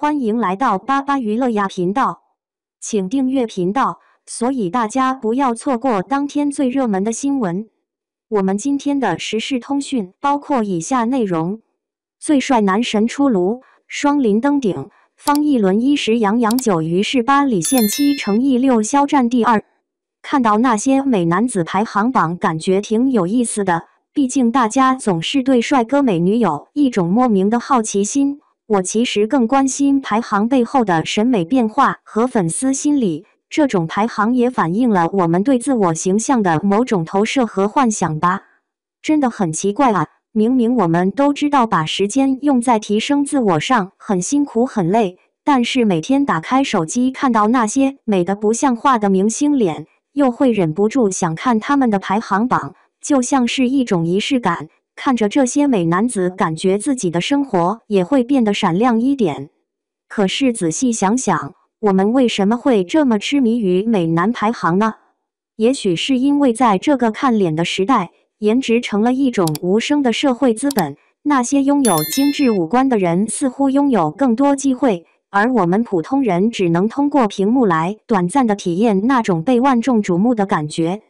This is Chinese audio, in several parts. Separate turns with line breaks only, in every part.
欢迎来到巴巴娱乐呀频道，请订阅频道，所以大家不要错过当天最热门的新闻。我们今天的时事通讯包括以下内容：最帅男神出炉，双林登顶，方逸伦1时杨洋9于是8，李现7乘以6肖战第2。看到那些美男子排行榜，感觉挺有意思的，毕竟大家总是对帅哥美女有一种莫名的好奇心。我其实更关心排行背后的审美变化和粉丝心理，这种排行也反映了我们对自我形象的某种投射和幻想吧。真的很奇怪啊，明明我们都知道把时间用在提升自我上很辛苦很累，但是每天打开手机看到那些美得不像话的明星脸，又会忍不住想看他们的排行榜，就像是一种仪式感。看着这些美男子，感觉自己的生活也会变得闪亮一点。可是仔细想想，我们为什么会这么痴迷于美男排行呢？也许是因为在这个看脸的时代，颜值成了一种无声的社会资本，那些拥有精致五官的人似乎拥有更多机会，而我们普通人只能通过屏幕来短暂的体验那种被万众瞩目的感觉。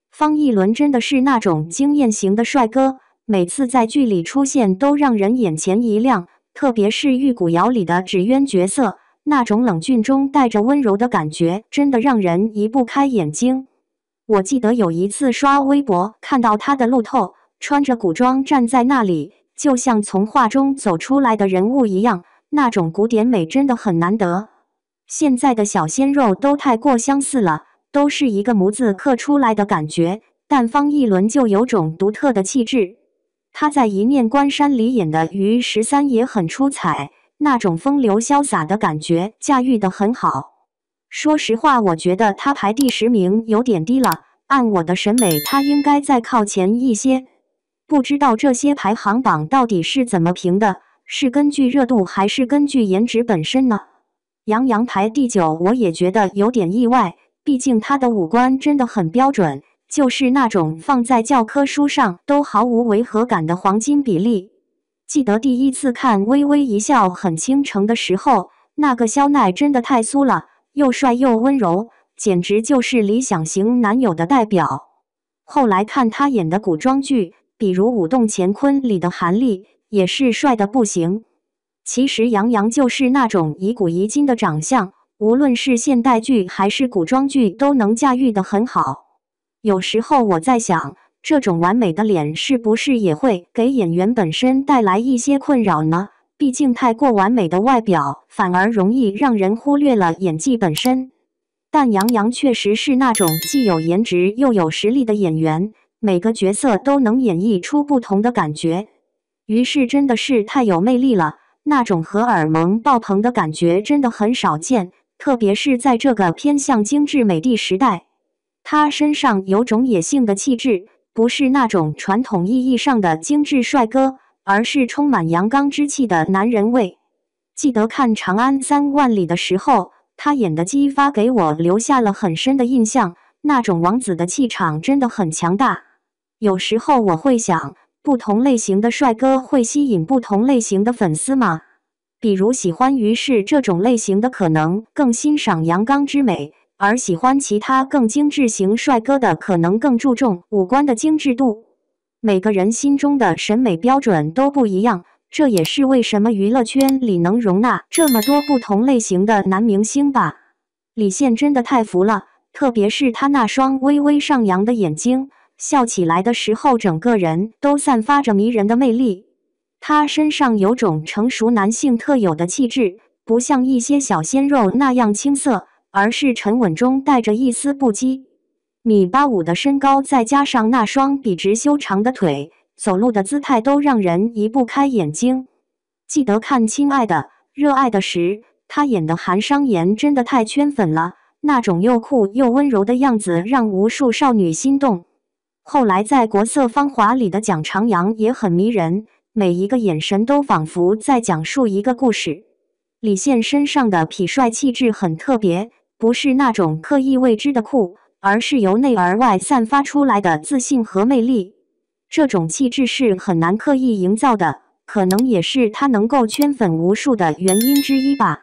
方逸伦真的是那种惊艳型的帅哥，每次在剧里出现都让人眼前一亮，特别是《玉骨遥》里的纸鸢角色，那种冷峻中带着温柔的感觉，真的让人移不开眼睛。我记得有一次刷微博，看到他的路透，穿着古装站在那里，就像从画中走出来的人物一样，那种古典美真的很难得。现在的小鲜肉都太过相似了，都是一个模子刻出来的感觉，但方逸伦就有种独特的气质。他在《一念关山》里演的于13也很出彩，那种风流潇洒的感觉驾驭得很好。说实话，我觉得他排第10名有点低了，按我的审美，他应该再靠前一些。不知道这些排行榜到底是怎么评的，是根据热度还是根据颜值本身呢？杨洋排第9，我也觉得有点意外，毕竟他的五官真的很标准。就是那种放在教科书上都毫无违和感的黄金比例。记得第一次看《微微一笑很倾城》的时候，那个肖奈真的太酥了，又帅又温柔，简直就是理想型男友的代表。后来看他演的古装剧，比如《舞动乾坤》里的韩立，也是帅的不行。其实杨洋就是那种一古一今的长相，无论是现代剧还是古装剧都能驾驭得很好。有时候我在想，这种完美的脸是不是也会给演员本身带来一些困扰呢？毕竟太过完美的外表反而容易让人忽略了演技本身。但杨洋确实是那种既有颜值又有实力的演员，每个角色都能演绎出不同的感觉。于是真的是太有魅力了，那种荷尔蒙爆棚的感觉真的很少见，特别是在这个偏向精致美的时代。他身上有种野性的气质，不是那种传统意义上的精致帅哥，而是充满阳刚之气的男人味。记得看《长安3万里》的时候，他演的姬发给我留下了很深的印象，那种王子的气场真的很强大。有时候我会想，不同类型的帅哥会吸引不同类型的粉丝吗？比如喜欢于是这种类型的可能更欣赏阳刚之美，而喜欢其他更精致型帅哥的可能更注重五官的精致度。每个人心中的审美标准都不一样，这也是为什么娱乐圈里能容纳这么多不同类型的男明星吧。李现真的太服了，特别是他那双微微上扬的眼睛，笑起来的时候整个人都散发着迷人的魅力。他身上有种成熟男性特有的气质，不像一些小鲜肉那样青涩，而是沉稳中带着一丝不羁。1.85米的身高，再加上那双笔直修长的腿，走路的姿态都让人移不开眼睛。记得看《亲爱的，热爱的》时，他演的韩商言真的太圈粉了，那种又酷又温柔的样子让无数少女心动。后来在《国色芳华》里的蒋长阳也很迷人，每一个眼神都仿佛在讲述一个故事。李现身上的痞帅气质很特别，不是那种刻意为之的酷，而是由内而外散发出来的自信和魅力。这种气质是很难刻意营造的，可能也是他能够圈粉无数的原因之一吧。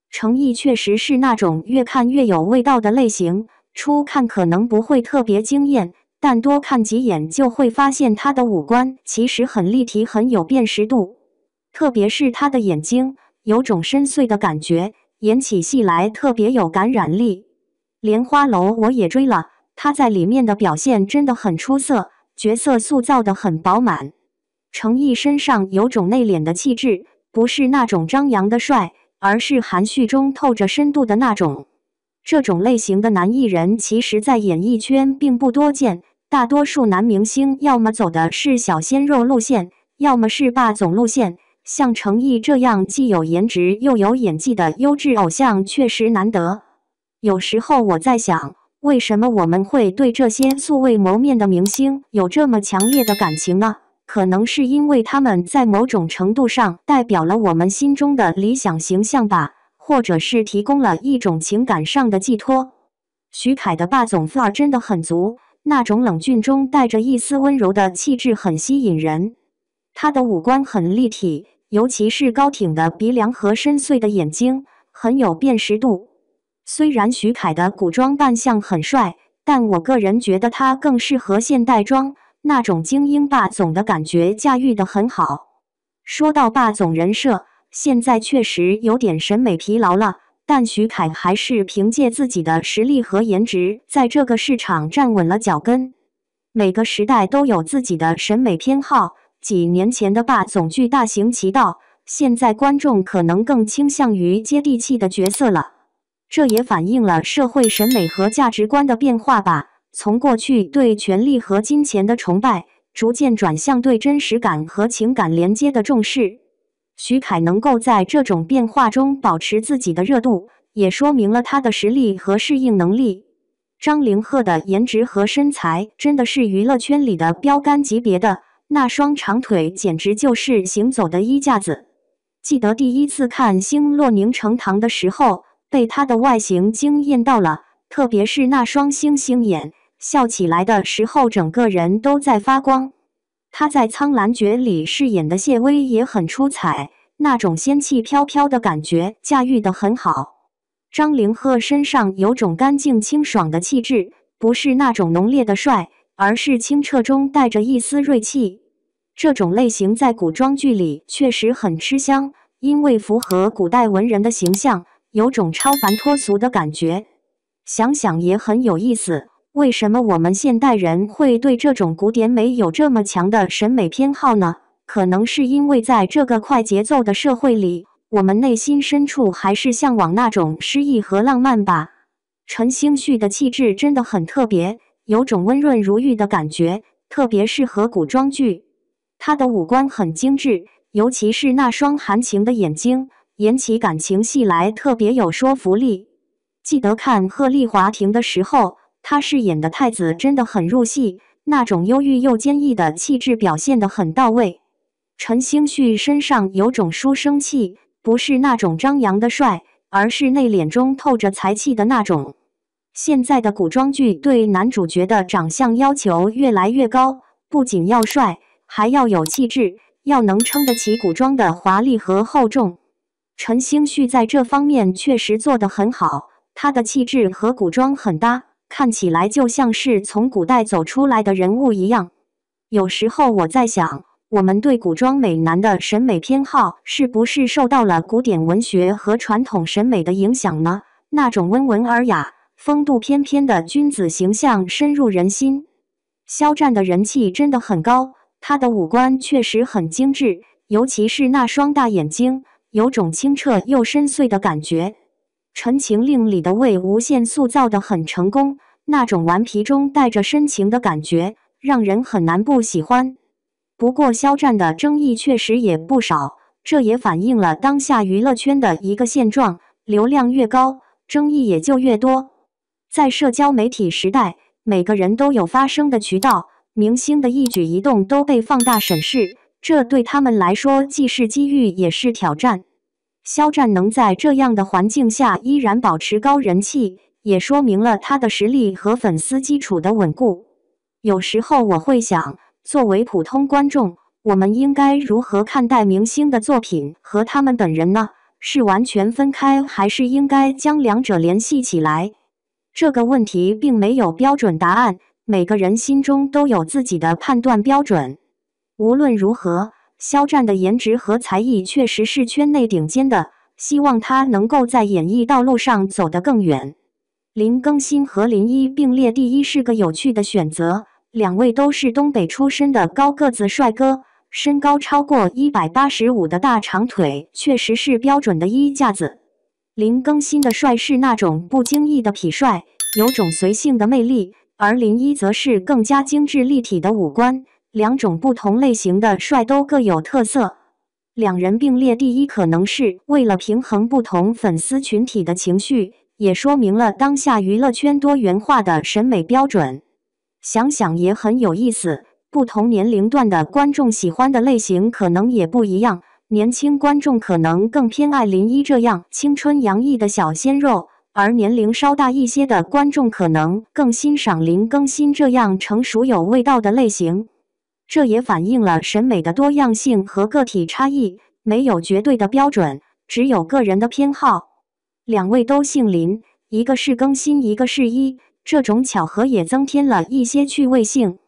程毅确实是那种越看越有味道的类型，初看可能不会特别惊艳，但多看几眼就会发现他的五官其实很立体，很有辨识度。特别是他的眼睛，有种深邃的感觉，演起戏来特别有感染力。莲花楼我也追了，他在里面的表现真的很出色，角色塑造得很饱满。程毅身上有种内敛的气质，不是那种张扬的帅，而是含蓄中透着深度的那种。这种类型的男艺人其实在演艺圈并不多见，大多数男明星要么走的是小鲜肉路线，要么是霸总路线。像程毅这样既有颜值又有演技的优质偶像确实难得。有时候我在想，为什么我们会对这些素未谋面的明星有这么强烈的感情呢？可能是因为他们在某种程度上代表了我们心中的理想形象吧，或者是提供了一种情感上的寄托。徐凯的霸总范儿真的很足，那种冷峻中带着一丝温柔的气质很吸引人。他的五官很立体，尤其是高挺的鼻梁和深邃的眼睛，很有辨识度。虽然徐凯的古装扮相很帅，但我个人觉得他更适合现代装，那种精英霸总的感觉驾驭得很好。说到霸总人设，现在确实有点审美疲劳了，但徐凯还是凭借自己的实力和颜值，在这个市场站稳了脚跟。每个时代都有自己的审美偏好，几年前的霸总剧大行其道，现在观众可能更倾向于接地气的角色了。这也反映了社会审美和价值观的变化吧，从过去对权力和金钱的崇拜，逐渐转向对真实感和情感连接的重视。徐凯能够在这种变化中保持自己的热度，也说明了他的实力和适应能力。张凌赫的颜值和身材真的是娱乐圈里的标杆级别的，那双长腿简直就是行走的衣架子。记得第一次看《星落凝成糖》的时候，被他的外形惊艳到了，特别是那双星星眼，笑起来的时候整个人都在发光。他在《苍兰诀》里饰演的谢薇也很出彩，那种仙气飘飘的感觉驾驭得很好。张凌赫身上有种干净清爽的气质，不是那种浓烈的帅，而是清澈中带着一丝锐气。这种类型在古装剧里确实很吃香，因为符合古代文人的形象，有种超凡脱俗的感觉。想想也很有意思，为什么我们现代人会对这种古典美有这么强的审美偏好呢？可能是因为在这个快节奏的社会里，我们内心深处还是向往那种诗意和浪漫吧。陈星旭的气质真的很特别，有种温润如玉的感觉，特别适合古装剧。他的五官很精致，尤其是那双含情的眼睛，演起感情戏来特别有说服力。记得看《鹤唳华亭》的时候，他饰演的太子真的很入戏，那种忧郁又坚毅的气质表现得很到位。陈星旭身上有种书生气，不是那种张扬的帅，而是内敛中透着才气的那种。现在的古装剧对男主角的长相要求越来越高，不仅要帅，还要有气质，要能撑得起古装的华丽和厚重。陈星旭在这方面确实做得很好，他的气质和古装很搭，看起来就像是从古代走出来的人物一样。有时候我在想，我们对古装美男的审美偏好是不是受到了古典文学和传统审美的影响呢？那种温文尔雅、风度翩翩的君子形象深入人心。肖战的人气真的很高，他的五官确实很精致，尤其是那双大眼睛，有种清澈又深邃的感觉。《陈情令》里的魏无羡塑造得很成功，那种顽皮中带着深情的感觉，让人很难不喜欢。不过肖战的争议确实也不少，这也反映了当下娱乐圈的一个现状，流量越高，争议也就越多。在社交媒体时代，每个人都有发声的渠道，明星的一举一动都被放大审视，这对他们来说既是机遇也是挑战。肖战能在这样的环境下依然保持高人气，也说明了他的实力和粉丝基础的稳固。有时候我会想，作为普通观众，我们应该如何看待明星的作品和他们本人呢？是完全分开，还是应该将两者联系起来？这个问题并没有标准答案，每个人心中都有自己的判断标准。无论如何，肖战的颜值和才艺确实是圈内顶尖的，希望他能够在演艺道路上走得更远。林更新和林一并列第一是个有趣的选择，两位都是东北出身的高个子帅哥，身高超过185的大长腿确实是标准的衣架子。林更新的帅是那种不经意的痞帅，有种随性的魅力，而林一则是更加精致立体的五官，两种不同类型的帅都各有特色。两人并列第一可能是为了平衡不同粉丝群体的情绪，也说明了当下娱乐圈多元化的审美标准。想想也很有意思，不同年龄段的观众喜欢的类型可能也不一样。年轻观众可能更偏爱林一这样青春洋溢的小鲜肉，而年龄稍大一些的观众可能更欣赏林更新这样成熟有味道的类型。这也反映了审美的多样性和个体差异，没有绝对的标准，只有个人的偏好。两位都姓林，一个是更新，一个是一，这种巧合也增添了一些趣味性。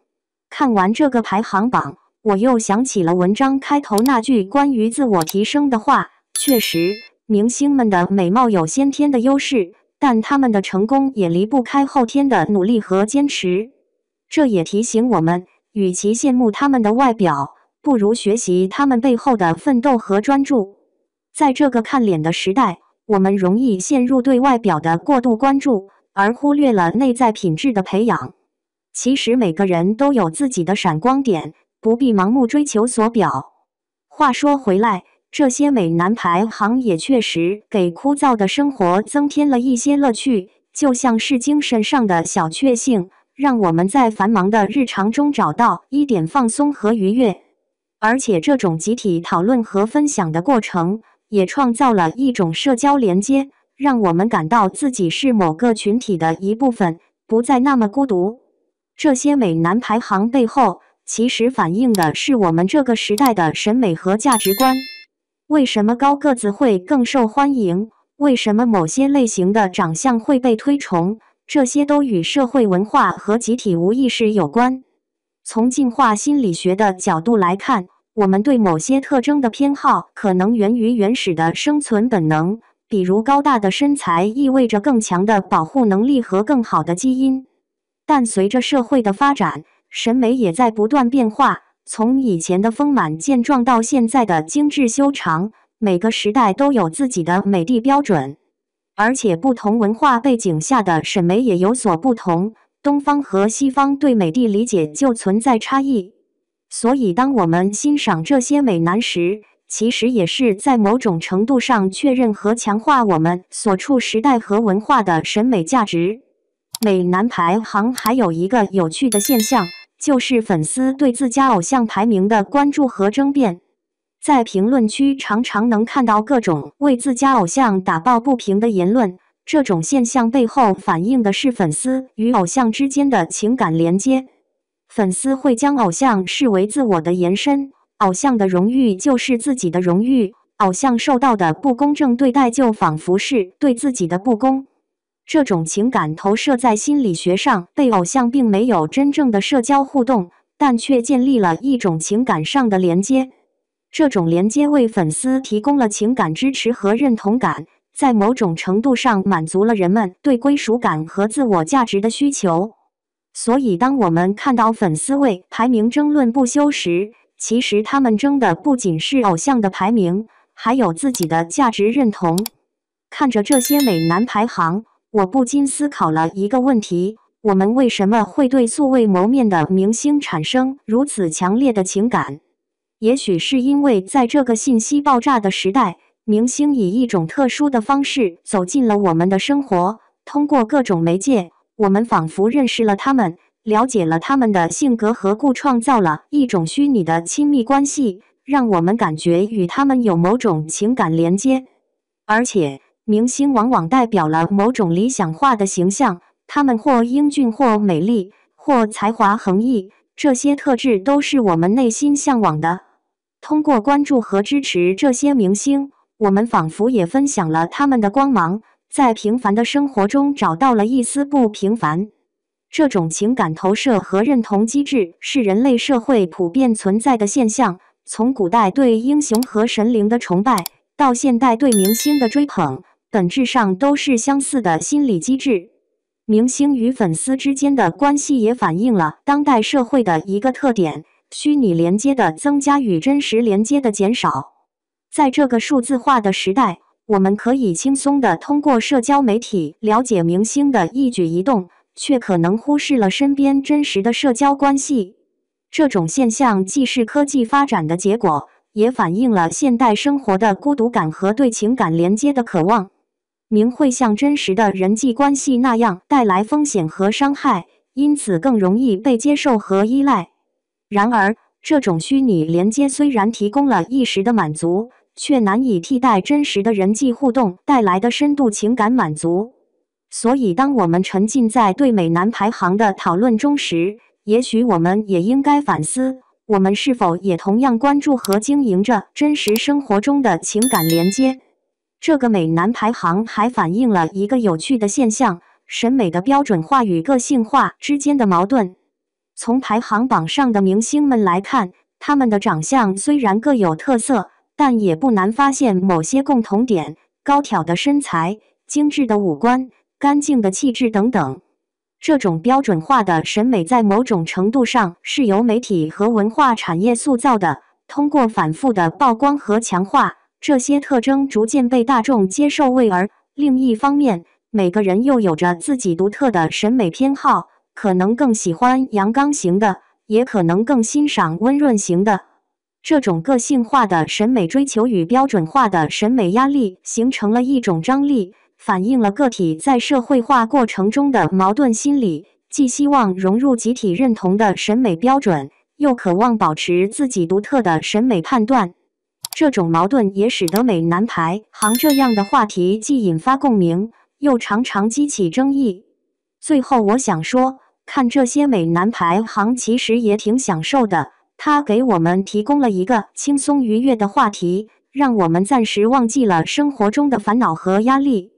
看完这个排行榜，我又想起了文章开头那句关于自我提升的话。确实，明星们的美貌有先天的优势，但他们的成功也离不开后天的努力和坚持。这也提醒我们，与其羡慕他们的外表，不如学习他们背后的奋斗和专注。在这个看脸的时代，我们容易陷入对外表的过度关注，而忽略了内在品质的培养。其实每个人都有自己的闪光点，不必盲目追求所表。话说回来，这些美男排行也确实给枯燥的生活增添了一些乐趣，就像是精神上的小确幸，让我们在繁忙的日常中找到一点放松和愉悦。而且这种集体讨论和分享的过程，也创造了一种社交连接，让我们感到自己是某个群体的一部分，不再那么孤独。这些美男排行背后，其实反映的是我们这个时代的审美和价值观。为什么高个子会更受欢迎？为什么某些类型的长相会被推崇？这些都与社会文化和集体无意识有关。从进化心理学的角度来看，我们对某些特征的偏好可能源于原始的生存本能，比如高大的身材意味着更强的保护能力和更好的基因。但随着社会的发展，审美也在不断变化，从以前的丰满健壮到现在的精致修长，每个时代都有自己的美的标准。而且不同文化背景下的审美也有所不同，东方和西方对美的理解就存在差异。所以当我们欣赏这些美男时，其实也是在某种程度上确认和强化我们所处时代和文化的审美价值。美男排行还有一个有趣的现象，就是粉丝对自家偶像排名的关注和争辩。在评论区常常能看到各种为自家偶像打抱不平的言论，这种现象背后反映的是粉丝与偶像之间的情感连接。粉丝会将偶像视为自我的延伸，偶像的荣誉就是自己的荣誉，偶像受到的不公正对待就仿佛是对自己的不公。这种情感投射在心理学上，被偶像并没有真正的社交互动，但却建立了一种情感上的连接。这种连接为粉丝提供了情感支持和认同感，在某种程度上满足了人们对归属感和自我价值的需求。所以当我们看到粉丝为排名争论不休时，其实他们争的不仅是偶像的排名，还有自己的价值认同。看着这些美男排行，我不禁思考了一个问题：我们为什么会对素未谋面的明星产生如此强烈的情感？也许是因为在这个信息爆炸的时代，明星以一种特殊的方式走进了我们的生活，通过各种媒介，我们仿佛认识了他们，了解了他们的性格和故，创造了一种虚拟的亲密关系，让我们感觉与他们有某种情感连接。而且明星往往代表了某种理想化的形象，他们或英俊或美丽，或才华横溢，这些特质都是我们内心向往的。通过关注和支持这些明星，我们仿佛也分享了他们的光芒，在平凡的生活中找到了一丝不平凡。这种情感投射和认同机制是人类社会普遍存在的现象，从古代对英雄和神灵的崇拜，到现代对明星的追捧，本质上都是相似的心理机制。明星与粉丝之间的关系也反映了当代社会的一个特点：虚拟连接的增加与真实连接的减少。在这个数字化的时代，我们可以轻松地通过社交媒体了解明星的一举一动，却可能忽视了身边真实的社交关系。这种现象既是科技发展的结果，也反映了现代生活的孤独感和对情感连接的渴望。明会像真实的人际关系那样带来风险和伤害，因此更容易被接受和依赖。然而，这种虚拟连接虽然提供了一时的满足，却难以替代真实的人际互动带来的深度情感满足。所以，当我们沉浸在对美男排行的讨论中时，也许我们也应该反思，我们是否也同样关注和经营着真实生活中的情感连接。这个美男排行还反映了一个有趣的现象：审美的标准化与个性化之间的矛盾。从排行榜上的明星们来看，他们的长相虽然各有特色，但也不难发现某些共同点：高挑的身材、精致的五官、干净的气质等等。这种标准化的审美在某种程度上是由媒体和文化产业塑造的，通过反复的曝光和强化，这些特征逐渐被大众接受。而另一方面，每个人又有着自己独特的审美偏好，可能更喜欢阳刚型的，也可能更欣赏温润型的。这种个性化的审美追求与标准化的审美压力形成了一种张力，反映了个体在社会化过程中的矛盾心理，既希望融入集体认同的审美标准，又渴望保持自己独特的审美判断。这种矛盾也使得美男排行这样的话题既引发共鸣，又常常激起争议。最后我想说，看这些美男排行其实也挺享受的，它给我们提供了一个轻松愉悦的话题，让我们暂时忘记了生活中的烦恼和压力。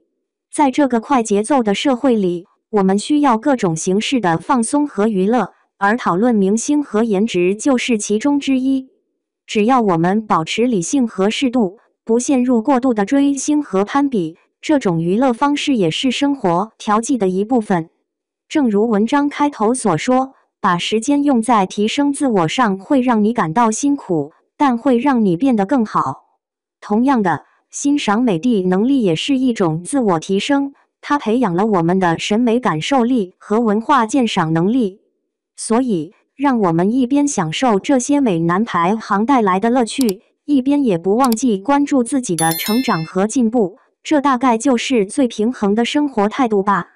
在这个快节奏的社会里，我们需要各种形式的放松和娱乐，而讨论明星和颜值就是其中之一。只要我们保持理性和适度，不陷入过度的追星和攀比，这种娱乐方式也是生活调剂的一部分。正如文章开头所说，把时间用在提升自我上会让你感到辛苦，但会让你变得更好。同样的，欣赏美的能力也是一种自我提升，它培养了我们的审美感受力和文化鉴赏能力。所以，让我们一边享受这些美男排行带来的乐趣，一边也不忘记关注自己的成长和进步，这大概就是最平衡的生活态度吧。